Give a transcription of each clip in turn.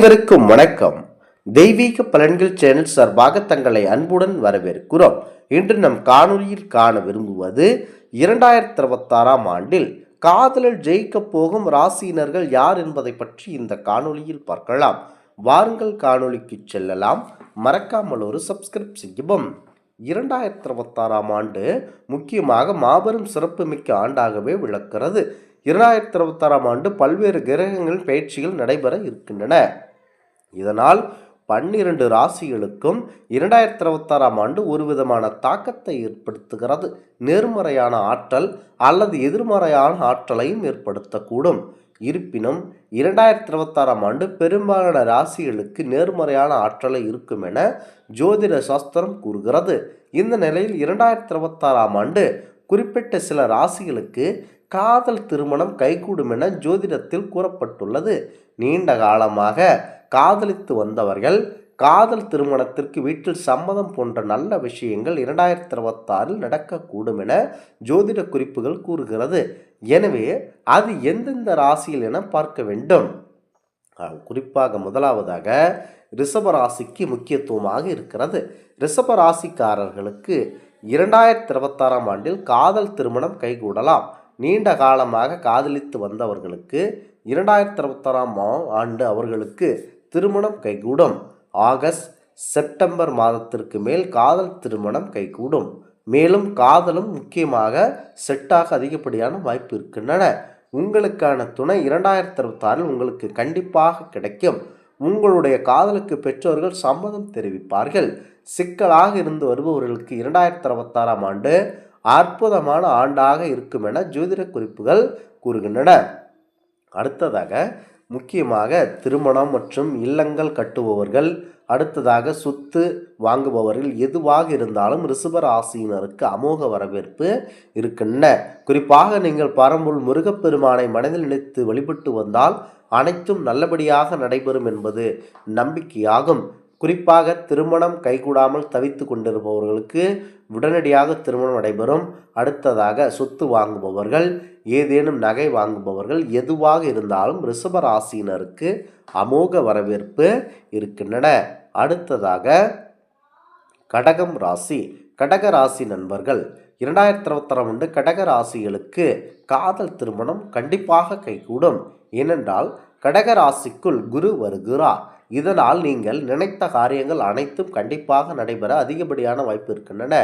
அனைவருக்கும் வணக்கம். தெய்வீக பலன்கள் சேனல் சார்பாக தங்களை அன்புடன் வரவேற்கிறோம். இன்று நம் காணொலியில் காண விரும்புவது 2026ஆம் ஆண்டில் காதலில் ஜெயிக்க போகும் ராசியினர்கள் யார் என்பதை பற்றி இந்த காணொலியில் பார்க்கலாம். வாருங்கள் காணொலிக்கு செல்லலாம். மறக்காமல் ஒரு சப்ஸ்கிரைப் செய்யவும். 2026ஆம் ஆண்டு முக்கியமாக மாபெரும் சிறப்புமிக்க ஆண்டாகவே விளக்கிறது. 2026ஆம் ஆண்டு பல்வேறு கிரகங்களின் பயிற்சிகள் நடைபெற இருக்கின்றன. இதனால் 12 ராசிகளுக்கும் 2026ஆம் ஆண்டு ஒரு விதமான தாக்கத்தை ஏற்படுத்துகிறது. நேர்மறையான ஆற்றல் அல்லது எதிர்மறையான ஆற்றலையும் ஏற்படுத்தக்கூடும். இருப்பினும் 2026ஆம் ஆண்டு பெரும்பாலான ராசிகளுக்கு நேர்மறையான ஆற்றலை இருக்கும் என ஜோதிட சாஸ்திரம் கூறுகிறது. இந்த நிலையில் 2026ஆம் ஆண்டு குறிப்பிட்ட சில ராசிகளுக்கு காதல் திருமணம் கைகூடும் என ஜோதிடத்தில் கூறப்பட்டுள்ளது. நீண்ட காலமாக காதலித்து வந்தவர்கள் காதல் திருமணத்திற்கு வீட்டில் சம்மதம் போன்ற நல்ல விஷயங்கள் 2026இல் நடக்கக்கூடும் என ஜோதிட குறிப்புகள் கூறுகிறது. எனவே அது எந்தெந்த ராசியில் என பார்க்க வேண்டும். குறிப்பாக முதலாவதாக ரிஷப ராசிக்கு முக்கியத்துவமாக இருக்கிறது. ரிஷப ராசிக்காரர்களுக்கு 2026ஆம் ஆண்டில் காதல் திருமணம் கைகூடலாம். நீண்ட காலமாக காதலித்து வந்தவர்களுக்கு 2026ஆம் ஆண்டு அவர்களுக்கு திருமணம் கைகூடும். ஆகஸ்ட் செப்டம்பர் மாதத்திற்கு மேல் காதல் திருமணம் கைகூடும். மேலும் காதலும் முக்கியமாக செட்டாக அதிகப்படியான வாய்ப்பு இருக்கின்றன. உங்களுக்கான துணை 2026இல் உங்களுக்கு கண்டிப்பாக கிடைக்கும். உங்களுடைய காதலுக்கு பெற்றோர்கள் சம்மதம் தெரிவிப்பார்கள். சிக்கலாக இருந்து வருபவர்களுக்கு 2026ஆம் ஆண்டு அற்புதமான ஆண்டாக இருக்கும் என ஜோதிட குறிப்புகள் கூறுகின்றன. அடுத்ததாக முக்கியமாக திருமணம் மற்றும் இல்லங்கள் கட்டுபவர்கள், அடுத்ததாக சொத்து வாங்குபவர்கள் எதுவாக இருந்தாலும் ரிஷப ராசியினருக்கு அமோக வரவேற்பு இருக்கின்றன. குறிப்பாக நீங்கள் பரம்பொருள் முருகப்பெருமானை மனதில் நினைத்து வழிபட்டு வந்தால் அனைத்தும் நல்லபடியாக நடைபெறும் என்பது நம்பிக்கையாகும். குறிப்பாக திருமணம் கைகூடாமல் தவித்து கொண்டிருப்பவர்களுக்கு உடனடியாக திருமணம் நடைபெறும். அடுத்ததாக சொத்து வாங்குபவர்கள், ஏதேனும் நகை வாங்குபவர்கள் எதுவாக இருந்தாலும் ரிஷப ராசியினருக்கு அமோக வரவேற்பு இருக்கின்றன. அடுத்ததாக கடகம் ராசி. கடக ராசி நண்பர்கள் 2026ஆம் ஆண்டு கடக ராசிகளுக்கு காதல் திருமணம் கண்டிப்பாக கைகூடும். ஏனென்றால் கடக ராசிக்குள் குரு வருகிறார். இதனால் நீங்கள் நினைத்த காரியங்கள் அனைத்தும் கண்டிப்பாக நடைபெற அதிகப்படியான வாய்ப்பு இருக்கின்றன.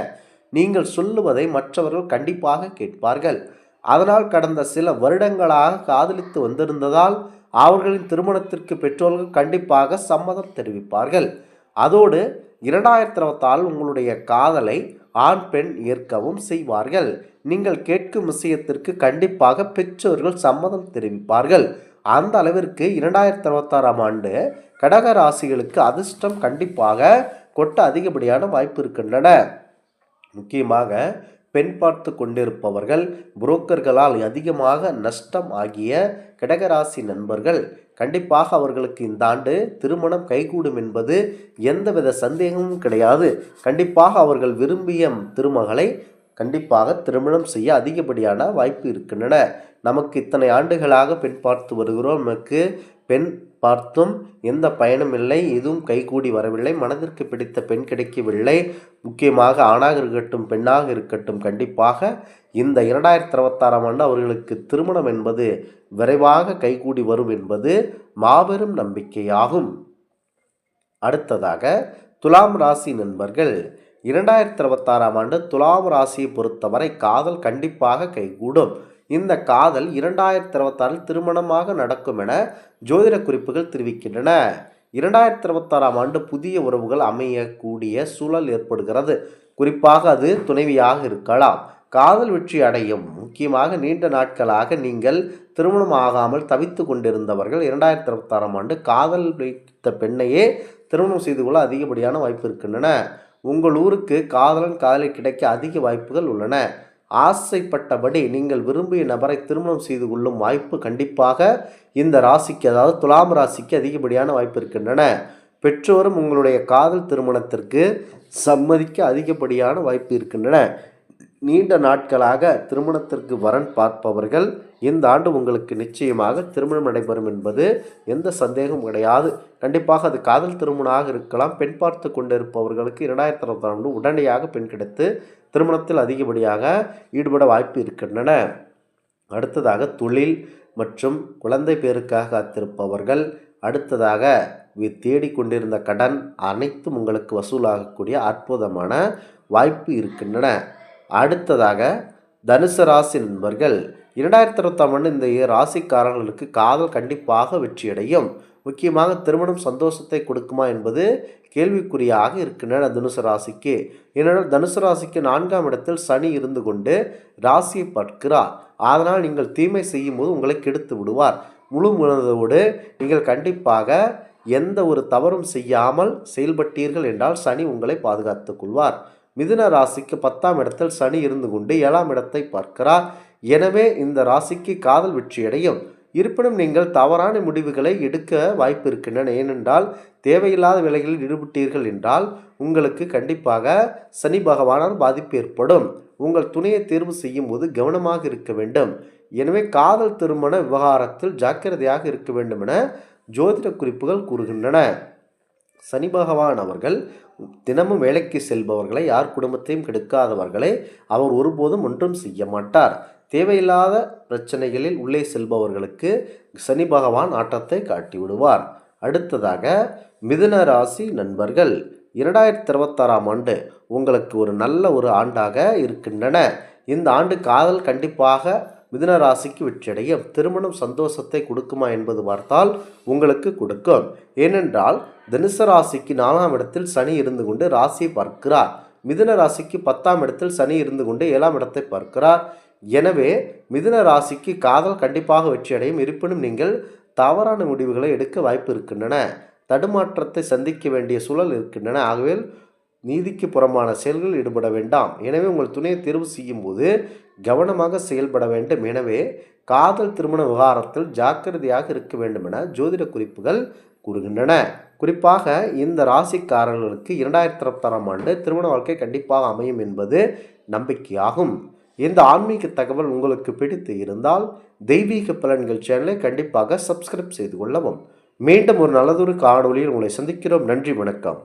நீங்கள் சொல்லுவதை மற்றவர்கள் கண்டிப்பாக கேட்பார்கள். அதனால் கடந்த சில வருடங்களாக காதலித்து வந்திருந்ததால் அவர்களின் திருமணத்திற்கு பெற்றோர்கள் கண்டிப்பாக சம்மதம் தெரிவிப்பார்கள். அதோடு 2026 உங்களுடைய காதலை ஆண் பெண் ஏற்கவும் செய்வார்கள். நீங்கள் கேட்கும் விஷயத்திற்கு கண்டிப்பாக பெற்றோர்கள் சம்மதம் தெரிவிப்பார்கள். அந்த அளவிற்கு 2026ஆம் ஆண்டு கடக ராசிகளுக்கு அதிர்ஷ்டம் கண்டிப்பாக கொட்ட அதிகப்படியான வாய்ப்பு இருக்கின்றன. முக்கியமாக பெண் பார்த்து கொண்டிருப்பவர்கள், புரோக்கர்களால் அதிகமாக நஷ்டம் ஆகிய கடகராசி நண்பர்கள் கண்டிப்பாக அவர்களுக்கு இந்த ஆண்டு திருமணம் கைகூடும் என்பது எந்தவித சந்தேகமும் கிடையாது. கண்டிப்பாக அவர்கள் விரும்பிய திருமகளை கண்டிப்பாக திருமணம் செய்ய அதிகப்படியான வாய்ப்பு இருக்கின்றன. நமக்கு இத்தனை ஆண்டுகளாக பெண் பார்த்து வருகிறோம், நமக்கு பெண் பார்த்தும் எந்த பயனும் இல்லை, எதுவும் கைகூடி வரவில்லை, மனதிற்கு பிடித்த பெண் கிடைக்கவில்லை. முக்கியமாக ஆணாக இருக்கட்டும் பெண்ணாக இருக்கட்டும் கண்டிப்பாக இந்த 2026ஆம் ஆண்டு அவர்களுக்கு திருமணம் என்பது விரைவாக கைகூடி வரும் என்பது மாபெரும் நம்பிக்கையாகும். அடுத்ததாக துலாம் ராசி நண்பர்கள் 2026ஆம் ஆண்டு துலாம் ராசியை பொறுத்தவரை காதல் கண்டிப்பாக கைகூடும். இந்த காதல் 2026இல் திருமணமாக நடக்கும் என ஜோதிட குறிப்புகள் தெரிவிக்கின்றன. 2026ஆம் ஆண்டு புதிய உறவுகள் அமையக்கூடிய சூழல் ஏற்படுகிறது. குறிப்பாக அது துணைவியாக இருக்கலாம். காதல் வெற்றி அடையும். முக்கியமாக நீண்ட நாட்களாக நீங்கள் திருமணம் ஆகாமல் தவித்து கொண்டிருந்தவர்கள் 2026ஆம் ஆண்டு காதல் வைத்த பெண்ணையே திருமணம் செய்து கொள்ள அதிகப்படியான வாய்ப்பு இருக்கின்றன. உங்கள் ஊருக்கு காதலன் காதலை கிடைக்க அதிக வாய்ப்புகள் உள்ளன. ஆசைப்பட்டபடி நீங்கள் விரும்பிய நபரை திருமணம் செய்து கொள்ளும் வாய்ப்பு கண்டிப்பாக இந்த ராசிக்கு, அதாவது துலாம் ராசிக்கு அதிகப்படியான வாய்ப்பு இருக்கின்றன. பெற்றோரும் உங்களுடைய காதல் திருமணத்திற்கு சம்மதிக்க அதிகப்படியான வாய்ப்பு இருக்கின்றன. நீண்ட நாட்களாக திருமணத்திற்கு வரன் பார்ப்பவர்கள் இந்த ஆண்டு உங்களுக்கு நிச்சயமாக திருமணம் நடைபெறும் என்பது எந்த சந்தேகமும் கிடையாது. கண்டிப்பாக அது காதல் திருமணமாக இருக்கலாம். பெண் பார்த்து கொண்டிருப்பவர்களுக்கு 2026 உடனடியாக பெண் கிடைத்து திருமணத்தில் அதிகப்படியாக ஈடுபட வாய்ப்பு இருக்கின்றன. அடுத்ததாக தொழில் மற்றும் குழந்தை பேருக்காக காத்திருப்பவர்கள், அடுத்ததாக தேடிக்கொண்டிருந்த கடன் அனைத்தும் உங்களுக்கு வசூலாகக்கூடிய அற்புதமான வாய்ப்பு இருக்கின்றன. அடுத்ததாக தனுசு ராசி நண்பர்கள், 2026 இந்த ராசிக்காரர்களுக்கு காதல் கண்டிப்பாக வெற்றியடையும். முக்கியமாக திருமணம் சந்தோஷத்தை கொடுக்குமா என்பது கேள்விக்குறியாக இருக்கின்றன தனுசு ராசிக்கு. ஏனென்றால் தனுசு ராசிக்கு 4ஆம் இடத்தில் சனி இருந்து கொண்டு ராசியை பார்க்கிறார். அதனால் நீங்கள் தீமை செய்யும் போது உங்களை கெடுத்து விடுவார். முழு மனதோடு நீங்கள் கண்டிப்பாக எந்த ஒரு தவறும் செய்யாமல் செயல்பட்டீர்கள் என்றால் சனி உங்களை பாதுகாத்துக் கொள்வார். மிதுன ராசிக்கு 10ஆம் இடத்தில் சனி இருந்து கொண்டு 7ஆம் இடத்தை பார்க்கிறார். எனவே இந்த ராசிக்கு காதல் வெற்றியடையும். இருப்பினும் நீங்கள் தவறான முடிவுகளை எடுக்க வாய்ப்பு இருக்கின்றன. ஏனென்றால் தேவையில்லாத வேலைகளில் ஈடுபட்டீர்கள் என்றால் உங்களுக்கு கண்டிப்பாக சனி பகவானால் பாதிப்பு ஏற்படும். உங்கள் துணையை தேர்வு செய்யும் போது கவனமாக இருக்க வேண்டும். எனவே காதல் திருமண விவகாரத்தில் ஜாக்கிரதையாக இருக்க வேண்டும் என ஜோதிட குறிப்புகள் கூறுகின்றன. சனி பகவான் அவர்கள் தினமும் வேலைக்கு செல்பவர்களை, யார் குடும்பத்தையும் கெடுக்காதவர்களை அவர் ஒருபோதும் ஒன்றும் செய்ய மாட்டார். தேவையில்லாத பிரச்சனைகளில் உள்ளே செல்பவர்களுக்கு சனி பகவான் ஆட்டத்தை காட்டிவிடுவார். அடுத்ததாக மிதுன ராசி நண்பர்கள், 2026 உங்களுக்கு ஒரு நல்ல ஒரு ஆண்டாக இருக்கின்றன. இந்த ஆண்டு காதல் கண்டிப்பாக மிதுன ராசிக்கு வெற்றியடையும். திருமணம் சந்தோஷத்தை கொடுக்குமா என்பது பார்த்தால் உங்களுக்கு கொடுக்கும். ஏனென்றால் தனுசு ராசிக்கு 4ஆம் இடத்தில் சனி இருந்து கொண்டு ராசியை பார்க்கிறார். மிதுன ராசிக்கு 10ஆம் இடத்தில் சனி இருந்து கொண்டு 7ஆம் இடத்தை பார்க்கிறார். எனவே மிதுன ராசிக்கு காதல் கண்டிப்பாக வெற்றியடையும். இருப்பினும் நீங்கள் தவறான முடிவுகளை எடுக்க வாய்ப்பு இருக்கின்றன. தடுமாற்றத்தை சந்திக்க வேண்டிய சூழல் இருக்கின்றன. ஆகவே நீதிக்கு புறமான செயல்களில் ஈடுபட வேண்டாம். எனவே உங்கள் துணையை தேர்வு செய்யும் போது கவனமாக செயல்பட வேண்டும். எனவே காதல் திருமண விவகாரத்தில் ஜாக்கிரதையாக இருக்க வேண்டும் என ஜோதிட குறிப்புகள் கூறுகின்றன. குறிப்பாக இந்த ராசிக்காரர்களுக்கு 2026 திருமண வாழ்க்கை கண்டிப்பாக அமையும் என்பது நம்பிக்கையாகும். இந்த ஆன்மீக தகவல் உங்களுக்கு பிடித்து இருந்தால் தெய்வீக பலன்கள் சேனலை கண்டிப்பாக சப்ஸ்கிரைப் செய்து கொள்ளவும். மீண்டும் ஒரு நல்லதொரு காணொளியில் உங்களை சந்திக்கிறோம். நன்றி, வணக்கம்.